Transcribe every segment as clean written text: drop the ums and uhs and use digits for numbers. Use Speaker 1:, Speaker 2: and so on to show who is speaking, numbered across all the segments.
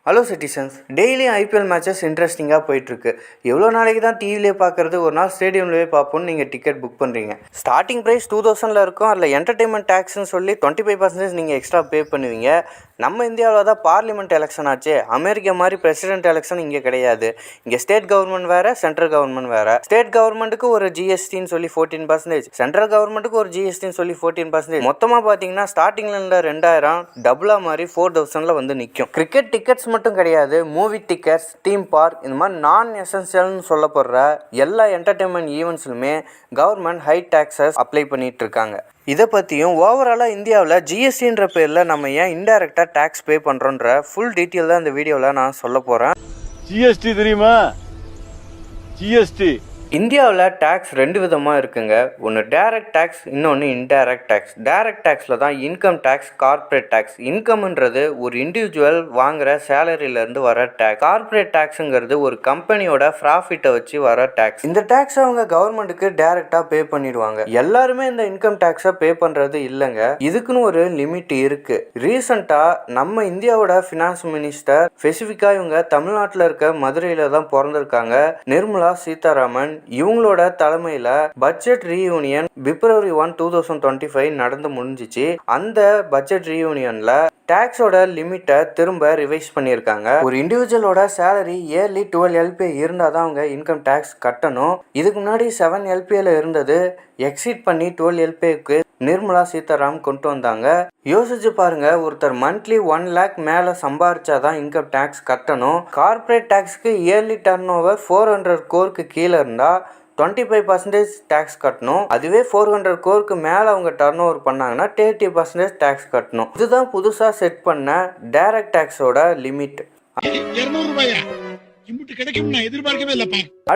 Speaker 1: Hello citizens, டெய்லியும் IPL matches இன்ட்ரெஸ்டிங்காக போயிட்டுருக்கு. எவ்வளோ நாளைக்கு தான் டிவிலே பார்க்குறது, ஒரு நாள் ஸ்டேடியம்லேயே பார்ப்போம்னு நீங்கள் டிக்கெட் புக் பண்ணுறீங்க. ஸ்டார்டிங் ப்ரைஸ் 2000 இருக்கும். அதில் என்டர்டைன்மெண்ட் டேக்ஸ்ன்னு சொல்லி 25% நீங்கள் எக்ஸ்ட்ரா பே பண்ணுவீங்க. நம்ம இந்தியாவில் தான் பார்லிமெண்ட் எலெக்ஷன் ஆச்சு. அமெரிக்கா மாதிரி பிரசிடென்ட் எலெக்ஷன் இங்கே கிடையாது. இங்கே ஸ்டேட் கவர்மெண்ட் வேறு, சென்ட்ரல் கவர்மெண்ட் வேறு. ஸ்டேட் கவர்மெண்ட்டுக்கு ஒரு ஜிஎஸ்டின்னு சொல்லி 14%, சென்ட்ரல் கவர்மெண்ட்டுக்கு ஒரு ஜிஎஸ்டின்னு சொல்லி 14%. மொத்தமாக பார்த்தீங்கன்னா ஸ்டார்டிங்கில் இருந்த 2000 டபுளாக மாதிரி 4000 வந்து நிற்கும். கிரிக்கெட் டிக்கெட்ஸ் மட்டும் கிடையாது, மூவி டிக்கெட்ஸ், தீம் பார்க், இந்த மாதிரி நான் எசென்சியல்னு சொல்லப்படுற எல்லா என்டர்டைன்மெண்ட் ஈவெண்ட்ஸ்லுமே கவர்மெண்ட் ஹை டேக்ஸஸ் அப்ளை பண்ணிட்டு இருக்காங்க. இதை பற்றியும் ஓவராலாக இந்தியாவில் ஜிஎஸ்டின்ற பேரில் நம்ம ஏன் இன்டைரக்டாக டேக்ஸ் பே பண்ணுறோன்ற ஃபுல் டீட்டெயில் தான் இந்த வீடியோவில் நான் சொல்ல போகிறேன்.
Speaker 2: ஜிஎஸ்டி தெரியுமா? ஜிஎஸ்டி
Speaker 1: இந்தியாவில் டேக்ஸ் 2 விதமாக இருக்குங்க. ஒன்று டைரக்ட் டேக்ஸ், இன்னொன்று இன்டைரக்ட் டேக்ஸ். டைரக்ட் டேக்ஸில் தான் இன்கம் டேக்ஸ், கார்பரேட் டேக்ஸ். இன்கம்ன்றது ஒரு இண்டிவிஜுவல் வாங்குகிற சேலரியிலேருந்து வர டேக்ஸ். கார்பரேட் டேக்ஸுங்கிறது ஒரு கம்பெனியோட ப்ராஃபிட்டை வச்சு வர டேக்ஸ். இந்த டேக்ஸை அவங்க கவர்மெண்ட்டுக்கு டைரெக்டாக பே பண்ணிடுவாங்க. எல்லாருமே இந்த இன்கம் டேக்ஸை பே பண்ணுறது இல்லைங்க. இதுக்குன்னு ஒரு லிமிட் இருக்குது. ரீசெண்டாக நம்ம இந்தியாவோட ஃபினான்ஸ் மினிஸ்டர், ஸ்பெசிஃபிக்காக இவங்க தமிழ்நாட்டில் இருக்க மதுரையில் தான் பிறந்திருக்காங்க, நிர்மலா சீதாராமன். இவங்களோட தலைமையில பட்ஜெட் ரீயூனியன் பிப்ரவரி 1, 2025 நடந்து முடிஞ்சிச்சு. அந்த பட்ஜெட் ரீயூனியன்ல டாக்ஸோட லிமிட்டை திரும்ப ரிவைஸ் பண்ணியிருக்காங்க. ஒரு இண்டிவிஜுவலோட சேலரி இயர்லி 12 LPA இருந்தால் தான் அவங்க இன்கம் டேக்ஸ் கட்டணும். இதுக்கு முன்னாடி 7 LPAல இருந்தது. எக்ஸிட் பண்ணி 12 LPAக்கு நிர்மலா சீதாராமன் கொண்டு வந்தாங்க. யோசிச்சு பாருங்க, ஒருத்தர் மந்த்லி 1 lakh மேலே சம்பாரிச்சாதான் இன்கம் டேக்ஸ் கட்டணும். கார்பரேட் டேக்ஸ்க்கு இயர்லி டர்ன் ஓவர் 400 crore கீழே இருந்தால் 25% டேக்ஸ் கட்டணும். அதுவே 400 crore மேலே அவங்க டர்ன் ஓவர் பண்ணாங்கன்னா 30% டேக்ஸ் கட்டணும். இதுதான் புதுசாக செட் பண்ண டைரக்ட் டேக்ஸோட லிமிட்.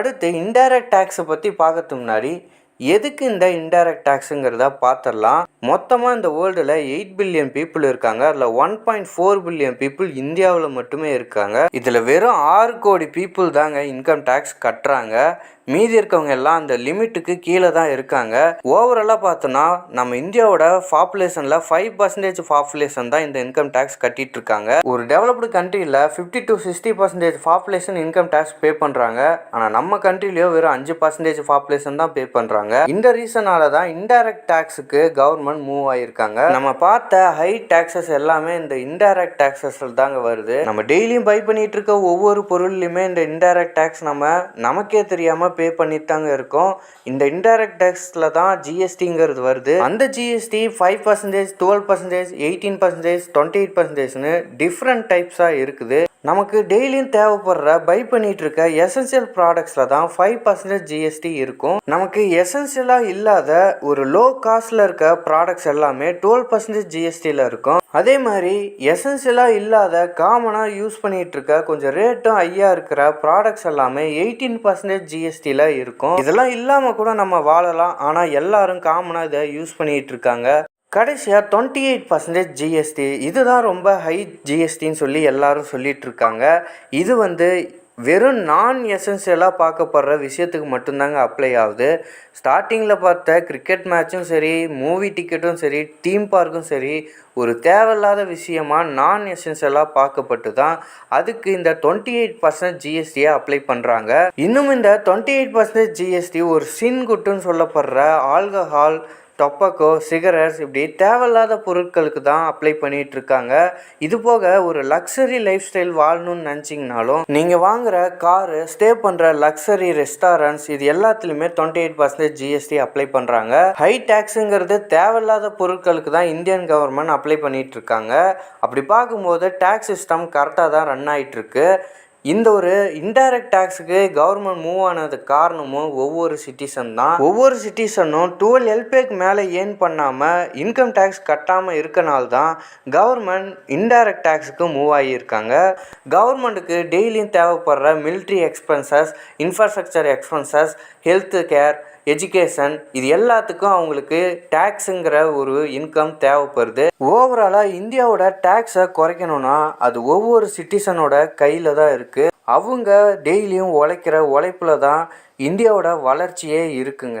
Speaker 1: அடுத்து இன்டைரக்ட் டேக்ஸை பற்றி பார்க்கறதுக்கு முன்னாடி எதுக்கு இந்த இன்டைரக்ட் டேக்ஸுங்கிறத பார்த்துடலாம். மொத்தமாக இந்த வேர்ல்டில் 8 பில்லியன் பீப்புள் இருக்காங்க. அதில் 1.4 பில்லியன் பீப்புள் இந்தியாவில் மட்டுமே இருக்காங்க. இதில் வெறும் 6 கோடி பீப்புள் தாங்க இன்கம் டேக்ஸ் கட்டுறாங்க. மீதி இருக்கவங்க எல்லாம் அந்த லிமிட்டுக்கு கீழே தான் இருக்காங்க. ஓவராலாக பார்த்தோன்னா நம்ம இந்தியாவோட பாப்புலேஷனில் 5% பாப்புலேஷன் தான் இந்த இன்கம் டேக்ஸ் கட்டிட்டு இருக்காங்க. ஒரு டெவலப்டு கண்ட்ரியில் 50 to 60% population income tax pay பண்ணுறாங்க. ஆனால் நம்ம கண்ட்ரிலேயோ வெறும் 5% பாப்புலேஷன் தான் பே பண்ணுறாங்க. இந்த ரீசனால தான் இன்டைரக்ட் டேக்ஸுக்கு கவர்மெண்ட் மூவ் ஆகியிருக்காங்க. நம்ம பார்த்த ஹை டேக்ஸஸ் எல்லாமே இந்த இன்டைரக்ட் டேக்ஸஸில் தாங்க வருது. நம்ம டெய்லியும் பை பண்ணிட்டு இருக்க ஒவ்வொரு பொருள்லையுமே இந்த இன்டைரக்ட் டேக்ஸ் நமக்கே தெரியாமல் பே பண்ணிட்டாங்க இருக்கோம். இந்த இன்டைரக்ட் டேக்ஸ்ல தான் ஜிஎஸ்டிங்கிறது வருது. அந்த ஜிஎஸ்டி 5%, 12%, 18%, 28%ன்னு டிஃப்ரெண்ட் டைப்ஸாக இருக்குது. நமக்கு டெய்லியும் தேவைப்படுற பை பண்ணிட்டு இருக்க எசென்சியல் ப்ராடக்ட்ஸில் தான் 5% ஜிஎஸ்டி இருக்கும். நமக்கு எசென்சியலாக இல்லாத ஒரு லோ காஸ்டில் இருக்க ப்ராடக்ட்ஸ் எல்லாமே 12% ஜிஎஸ்டியில் இருக்கும். அதே மாதிரி எசென்சியலாக இல்லாத காமனாக யூஸ் பண்ணிட்டு இருக்க கொஞ்சம் ரேட்டும் ஹையாக இருக்கிற ப்ராடக்ட்ஸ் எல்லாமே 18% ஜிஎஸ்டியில் இருக்கும். இதெல்லாம் இல்லாமல் கூட நம்ம வாழலாம். ஆனால் எல்லாரும் காமனாக இதை யூஸ் பண்ணிட்டு இருக்காங்க. கடைசியாக 28% ஜிஎஸ்டி, இதுதான் ரொம்ப ஹை ஜிஎஸ்டின்னு சொல்லி எல்லாரும் சொல்லிட்டு இருக்காங்க. இது வெறும் நான் எசென்சியலாக பார்க்கப்படுற விஷயத்துக்கு மட்டும்தாங்க அப்ளை ஆகுது. ஸ்டார்டிங்கில் பார்த்த கிரிக்கெட் மேட்சும் சரி, மூவி டிக்கெட்டும் சரி, தீம் பார்க்கும் சரி, ஒரு தேவையில்லாத விஷயமா நான் எசென்சியலாக பார்க்கப்பட்டு தான் அதுக்கு இந்த 28% ஜிஎஸ்டியை அப்ளை பண்ணுறாங்க. இன்னும் இந்த 28% ஜிஎஸ்டி ஒரு சின்குட்டுன்னு சொல்லப்படுற ஆல்கஹால், டொப்பாக்கோ, சிகரெட்ஸ், இப்படி தேவையில்லாத பொருட்களுக்கு தான் அப்ளை பண்ணிட்டு இருக்காங்க. இது போக ஒரு லக்ஸரி லைஃப் ஸ்டைல் வாழணும்னு நினச்சிங்கனாலும் நீங்கள் வாங்குகிற காரு, ஸ்டே பண்ணுற லக்ஸரி ரெஸ்டாரண்ட்ஸ், இது எல்லாத்துலேயுமே 28% ஜிஎஸ்டி அப்ளை பண்ணுறாங்க. ஹை டேக்ஸுங்கிறது தேவையில்லாத பொருட்களுக்கு தான் இந்தியன் கவர்மெண்ட் அப்ளை பண்ணிட்டு இருக்காங்க. அப்படி பார்க்கும்போது டேக்ஸ் சிஸ்டம் கரெக்டாக தான் ரன் ஆகிட்டு இருக்கு. இந்த ஒரு இன்டைரக்ட் டேக்ஸுக்கு கவர்மெண்ட் மூவ் ஆனதுக்கு காரணமும் ஒவ்வொரு சிட்டிசன் தான். ஒவ்வொரு சிட்டிசனும் 12 LPAக்கு மேலே ஏர்ன் பண்ணாமல் இன்கம் டேக்ஸ் கட்டாமல் இருக்கனால தான் கவர்மெண்ட் இன்டைரக்ட் டேக்ஸுக்கு மூவ் ஆகியிருக்காங்க. கவர்மெண்ட்டுக்கு டெய்லியும் தேவைப்படுற military expenses, infrastructure expenses, health care, education, இது எல்லாத்துக்கும் அவங்களுக்கு டேக்ஸுங்கிற ஒரு இன்கம் தேவைப்படுது. ஓவராலாக இந்தியாவோட டேக்ஸை குறைக்கணும்னா அது ஒவ்வொரு சிட்டிசனோட கையில் தான் இருக்குது. அவங்க டெய்லியும் உழைக்கிற உழைப்பில் தான் இந்தியாவோட வளர்ச்சியே இருக்குங்க.